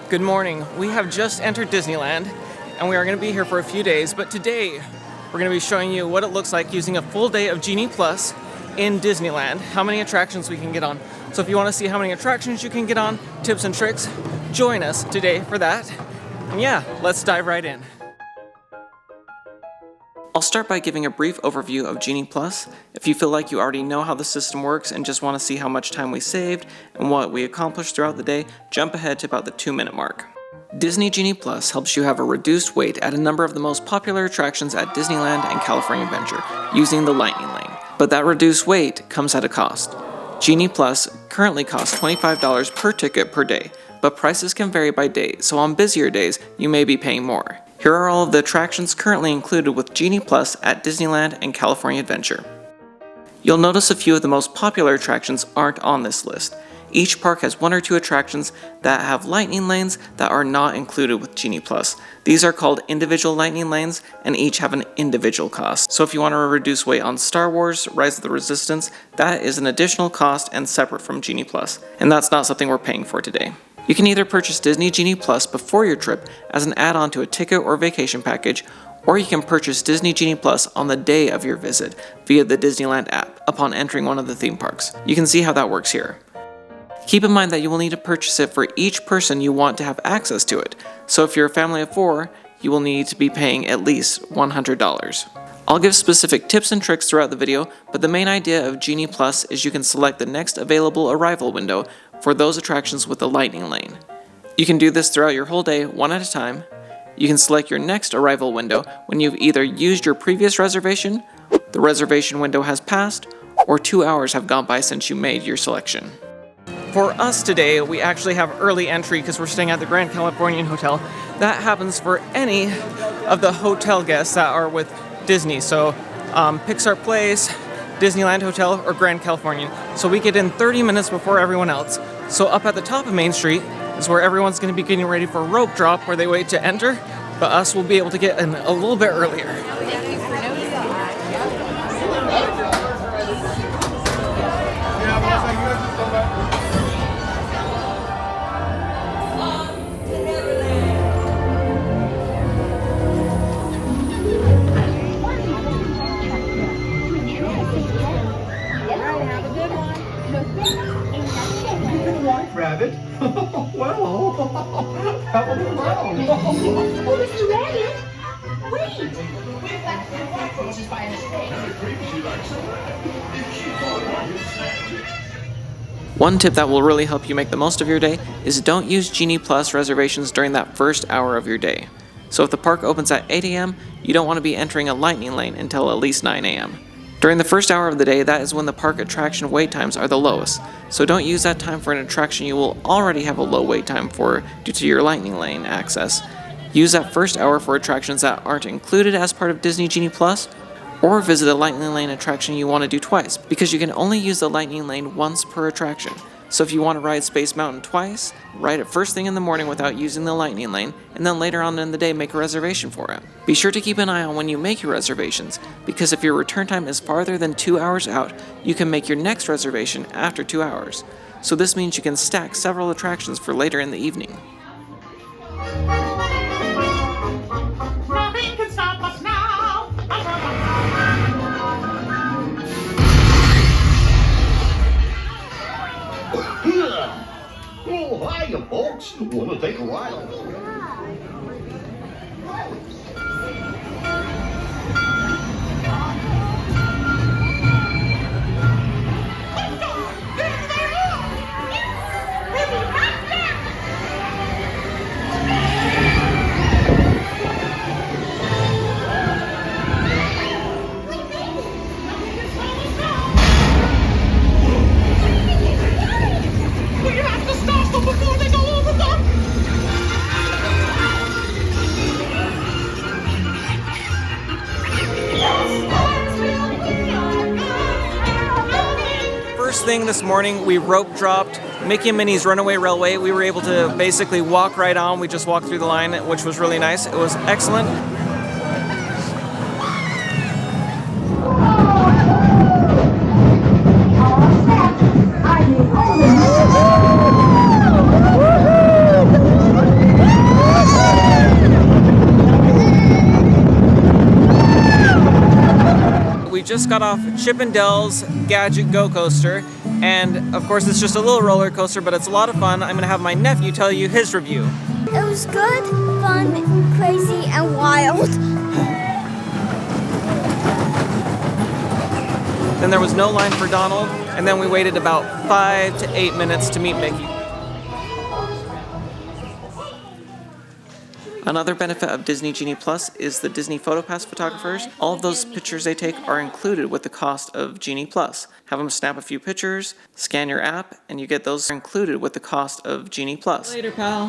Good morning. We have just entered Disneyland and we are going to be here for a few days, but today we're going to be showing you what it looks like using a full day of Genie Plus in Disneyland, how many attractions we can get on. So if you want to see how many attractions you can get on, tips and tricks, join us today for that. And yeah, let's dive right in. I'll start by giving a brief overview of Genie Plus. If you feel like you already know how the system works and just want to see how much time we saved and what we accomplished throughout the day, jump ahead to about the 2-minute mark. Disney Genie Plus helps you have a reduced wait at a number of the most popular attractions at Disneyland and California Adventure using the Lightning Lane. But that reduced wait comes at a cost. Genie Plus currently costs $25 per ticket per day, but prices can vary by day, so on busier days you may be paying more. Here are all of the attractions currently included with Genie Plus at Disneyland and California Adventure. You'll notice a few of the most popular attractions aren't on this list. Each park has 1 or 2 attractions that have lightning lanes that are not included with Genie Plus. These are called individual lightning lanes and each have an individual cost. So if you want to reduce wait on Star Wars, Rise of the Resistance, that is an additional cost and separate from Genie Plus. And that's not something we're paying for today. You can either purchase Disney Genie Plus before your trip as an add-on to a ticket or vacation package, or you can purchase Disney Genie Plus on the day of your visit via the Disneyland app upon entering one of the theme parks. You can see how that works here. Keep in mind that you will need to purchase it for each person you want to have access to it, so if you're a family of 4, you will need to be paying at least $100. I'll give specific tips and tricks throughout the video, but the main idea of Genie Plus is you can select the next available arrival window for those attractions with the Lightning Lane. You can do this throughout your whole day, one at a time. You can select your next arrival window when you've either used your previous reservation, the reservation window has passed, or 2 hours have gone by since you made your selection. For us today, we actually have early entry because we're staying at the Grand Californian Hotel. That happens for any of the hotel guests that are with Disney, so Pixar Place, Disneyland Hotel, or Grand Californian. So we get in 30 minutes before everyone else. So up at the top of Main Street is where everyone's going to be getting ready for rope drop where they wait to enter, but us will be able to get in a little bit earlier. Rabbit? Well, have a look around. Oh, Mr. Rabbit! Wait! One tip that will really help you make the most of your day is don't use Genie Plus reservations during that first hour of your day. So if the park opens at 8 a.m., you don't want to be entering a lightning lane until at least 9 a.m. During the first hour of the day, that is when the park attraction wait times are the lowest, so don't use that time for an attraction you will already have a low wait time for due to your lightning lane access. Use that first hour for attractions that aren't included as part of Disney Genie Plus, or visit a lightning lane attraction you want to do twice, because you can only use the lightning lane once per attraction. So if you want to ride Space Mountain twice, ride it first thing in the morning without using the lightning lane, and then later on in the day make a reservation for it. Be sure to keep an eye on when you make your reservations, because if your return time is farther than 2 hours out, you can make your next reservation after 2 hours. So this means you can stack several attractions for later in the evening. Nothing can stop us now! Oh, hiya, folks. Want to take a ride? We have to stop them before they go over them! First thing this morning, we rope dropped Mickey and Minnie's Runaway Railway. We were able to basically walk right on. We just walked through the line, which was really nice. It was excellent. Are you just got off Chip and Dale's Gadget Go Coaster, and of course it's just a little roller coaster, but it's a lot of fun. I'm gonna have my nephew tell you his review. It was good, fun, crazy, and wild. Then there was no line for Donald, and then we waited about 5 to 8 minutes to meet Mickey. Another benefit of Disney Genie Plus is the Disney PhotoPass photographers. All of those pictures they take are included with the cost of Genie Plus. Have them snap a few pictures, scan your app, and you get those included with the cost of Genie Plus. Later, pal.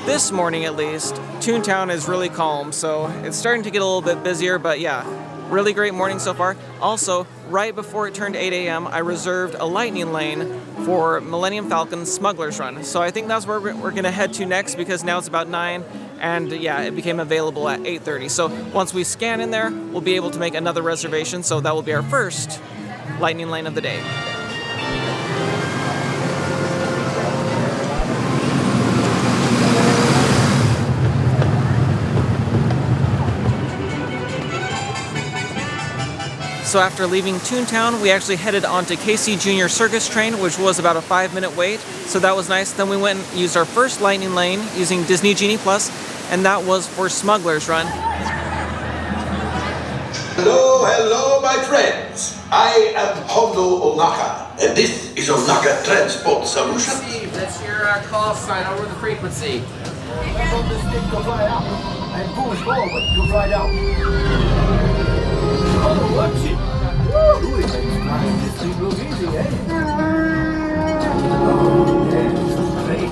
This morning at least, ToonTown is really calm, so it's starting to get a little bit busier, but yeah, really great morning so far. Also, right before it turned 8 a.m., I reserved a lightning lane for Millennium Falcon's Smugglers run. So I think that's where we're gonna head to next, because now it's about 9, and yeah, it became available at 8:30. So once we scan in there, we'll be able to make another reservation, so that will be our first lightning lane of the day. So after leaving ToonTown, we actually headed on to Casey Jr. Circus Train, which was about a 5-minute wait. So that was nice. Then we went and used our first lightning lane using Disney Genie Plus, and that was for Smugglers Run. Hello, hello, my friends. I am Hondo Onaka, and this is Onaka Transport Solutions. Steve, that's your call sign over the frequency. Hold this stick to fly out. And push forward to fly out. Oh, watch it. Woo! It makes flying this thing look easy, eh? Oh, yeah, this is great.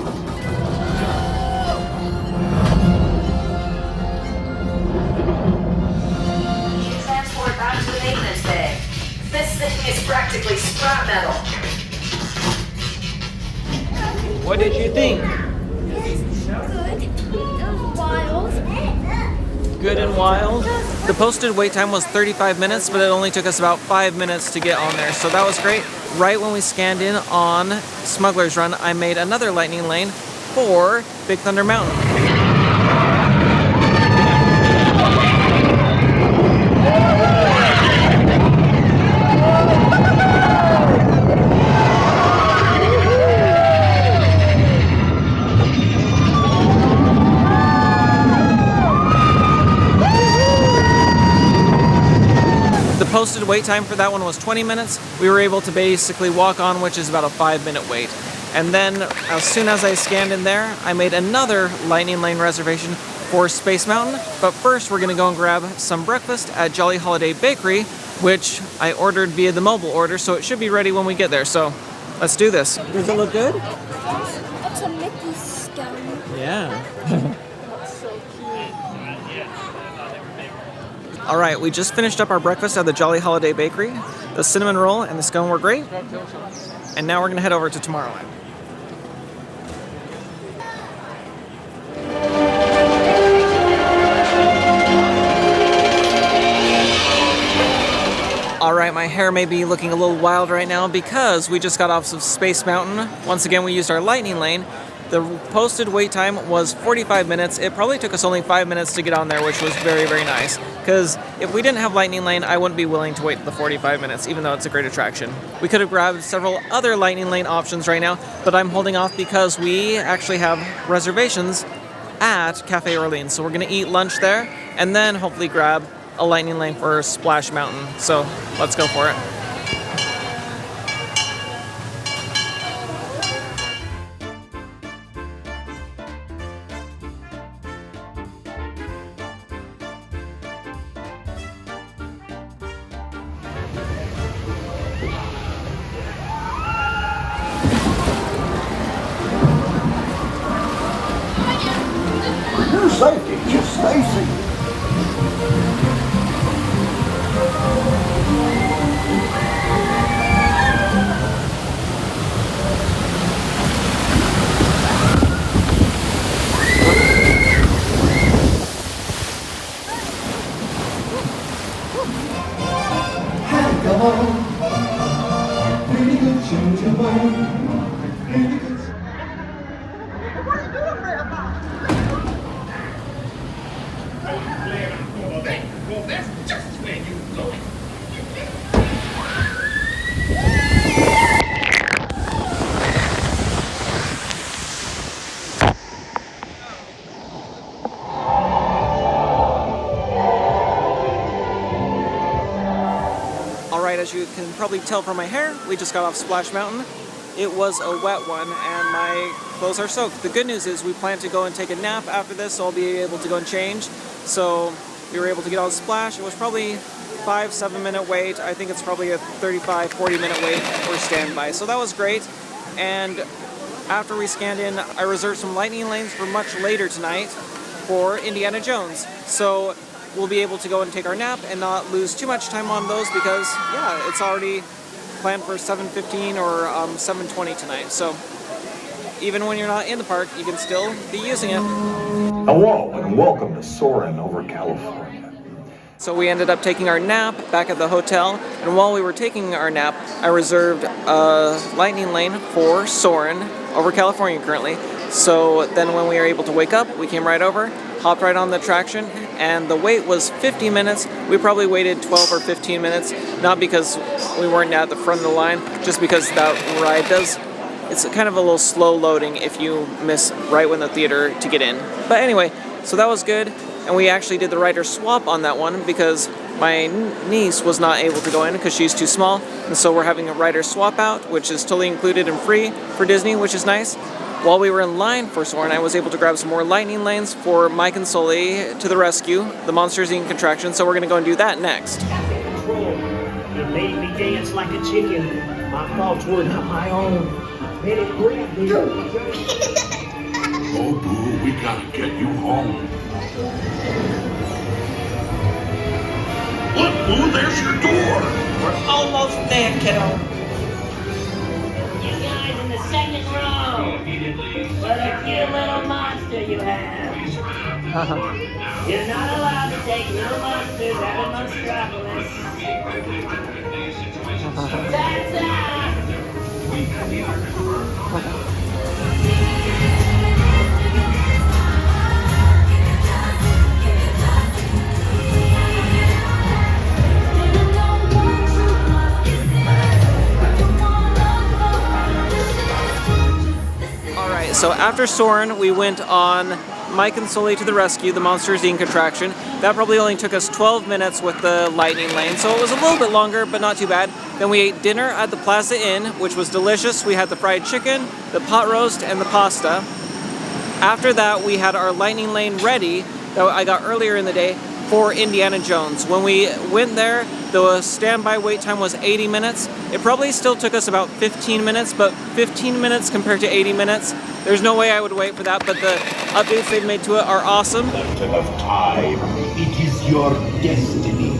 Transport back to the maintenance bay. This thing is practically scrap metal. What did you think? Good and wild. The posted wait time was 35 minutes, but it only took us about 5 minutes to get on there, so that was great. Right when we scanned in on Smugglers Run, I made another lightning lane for Big Thunder Mountain. Posted wait time for that one was 20 minutes. We were able to basically walk on, which is about a 5-minute wait. And then as soon as I scanned in there, I made another lightning lane reservation for Space Mountain. But first we're gonna go and grab some breakfast at Jolly Holiday Bakery, which I ordered via the mobile order, so it should be ready when we get there. So let's do this. Does it look good? It's a Mickey scone. Yeah. All right, we just finished up our breakfast at the Jolly Holiday Bakery. The cinnamon roll and the scone were great. And now we're gonna head over to Tomorrowland. All right, my hair may be looking a little wild right now because we just got off of Space Mountain. Once again, we used our lightning lane. The posted wait time was 45 minutes. It probably took us only 5 minutes to get on there, which was very, very nice. Because if we didn't have Lightning Lane, I wouldn't be willing to wait the 45 minutes, even though it's a great attraction. We could have grabbed several other Lightning Lane options right now, but I'm holding off because we actually have reservations at Cafe Orleans. So we're gonna eat lunch there, and then hopefully grab a Lightning Lane for Splash Mountain. So let's go for it. Your safety, just stay safe. Come on, pretty good, change your mind. Pretty good. as you can probably tell from my hair, we just got off Splash Mountain. It was a wet one and my clothes are soaked. The good news is we plan to go and take a nap after this, so I'll be able to go and change. So we were able to get on Splash. It was probably 5-7 minute wait. I think it's probably a 35-40 minute wait for standby. So that was great. And after we scanned in, I reserved some lightning lanes for much later tonight for Indiana Jones. So we'll be able to go and take our nap and not lose too much time on those because, yeah, it's already planned for 7:15 or 7:20 tonight. So even when you're not in the park, you can still be using it. Hello and welcome to Soarin over California. So we ended up taking our nap back at the hotel, and while we were taking our nap, I reserved a lightning lane for Soarin over California currently. So then when we were able to wake up, we came right over, hopped right on the attraction, and the wait was 50 minutes. We probably waited 12 or 15 minutes, not because we weren't at the front of the line, just because that ride does, it's kind of a little slow loading if you miss right when the theater to get in. But anyway, so that was good, and we actually did the rider swap on that one because my niece was not able to go in because she's too small, and so we're having a rider swap out, which is totally included and free for Disney, which is nice. While we were in line for Soarin', I was able to grab some more lightning lanes for Mike and Sully to the rescue, the Monsters Inc. contraction, so we're going to go and do that next. It made me dance like a chicken. My thoughts were not my own. Made it grab me. Oh, boo, we gotta get you home. Look, boo, there's your door. We're almost there, kiddo. You guys in the second row. What a cute little monster you have. You're not allowed to take little monsters out of Monstropolis. That's that! Alright, so after Soarin', we went on Mike and Sully to the rescue, the Monsters Inc. attraction. That probably only took us 12 minutes with the lightning lane, so it was a little bit longer, but not too bad. Then we ate dinner at the Plaza Inn, which was delicious. We had the fried chicken, the pot roast, and the pasta. After that, we had our lightning lane ready that I got earlier in the day for Indiana Jones. When we went there, the standby wait time was 80 minutes. It probably still took us about 15 minutes, but 15 minutes compared to 80 minutes, there's no way I would wait for that, but the updates they've made to it are awesome. Left enough time. It is your destiny.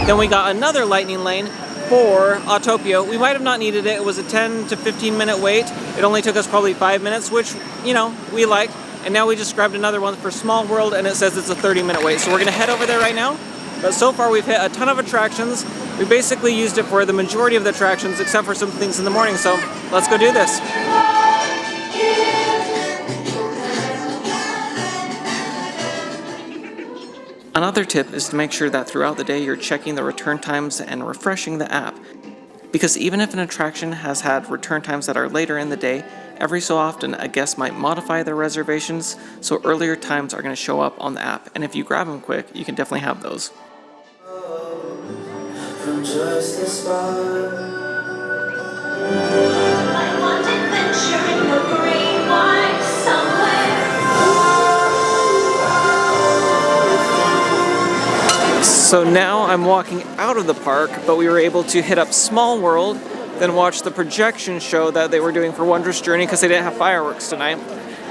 Then we got another lightning lane for Autopia. We might have not needed it. It was a 10 to 15 minute wait. It only took us probably 5 minutes, which, you know, we liked. And now we just grabbed another one for Small World, and it says it's a 30 minute wait. So we're gonna head over there right now. But so far we've hit a ton of attractions. We basically used it for the majority of the attractions, except for some things in the morning. So let's go do this. Another tip is to make sure that throughout the day you're checking the return times and refreshing the app. Because even if an attraction has had return times that are later in the day, every so often a guest might modify their reservations, so earlier times are going to show up on the app, and if you grab them quick, you can definitely have those. I want adventure in the green light somewhere. So now I'm walking out of the park, but we were able to hit up Small World, then watch the projection show that they were doing for Wondrous Journey because they didn't have fireworks tonight.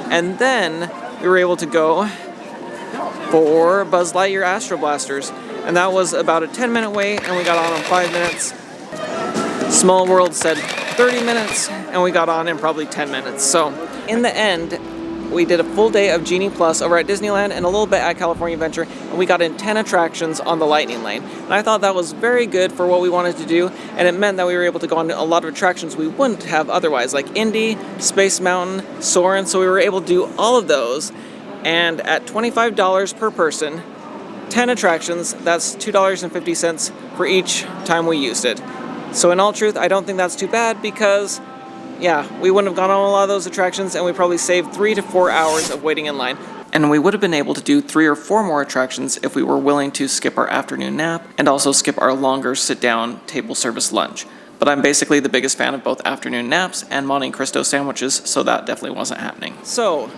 And then we were able to go for Buzz Lightyear Astro Blasters. And that was about a 10-minute wait, and we got on in 5 minutes. Small World said 30 minutes, and we got on in probably 10 minutes. So in the end, we did a full day of Genie Plus over at Disneyland and a little bit at California Adventure, and we got in 10 attractions on the Lightning Lane. And I thought that was very good for what we wanted to do, and it meant that we were able to go on a lot of attractions we wouldn't have otherwise, like Indy, Space Mountain, Soarin', so we were able to do all of those, and at $25 per person, 10 attractions, that's $2.50 for each time we used it. So in all truth, I don't think that's too bad because yeah, we wouldn't have gone on a lot of those attractions and we probably saved 3 to 4 hours of waiting in line. And we would have been able to do 3 or 4 more attractions if we were willing to skip our afternoon nap and also skip our longer sit-down table service lunch. But I'm basically the biggest fan of both afternoon naps and Monte Cristo sandwiches, so that definitely wasn't happening. So,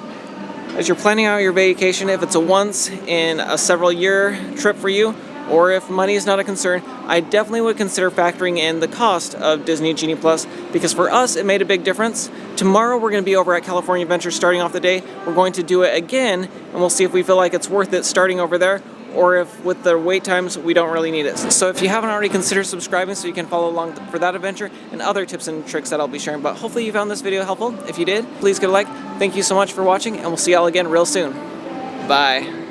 as you're planning out your vacation, if it's a once in a several year trip for you, or if money is not a concern, I definitely would consider factoring in the cost of Disney Genie Plus, because for us it made a big difference. Tomorrow we're going to be over at California Adventure starting off the day. We're going to do it again, and we'll see if we feel like it's worth it starting over there, or if with the wait times we don't really need it. So if you haven't already, consider subscribing so you can follow along for that adventure and other tips and tricks that I'll be sharing. But hopefully you found this video helpful. If you did, please give a like. Thank you so much for watching, and we'll see y'all again real soon. Bye.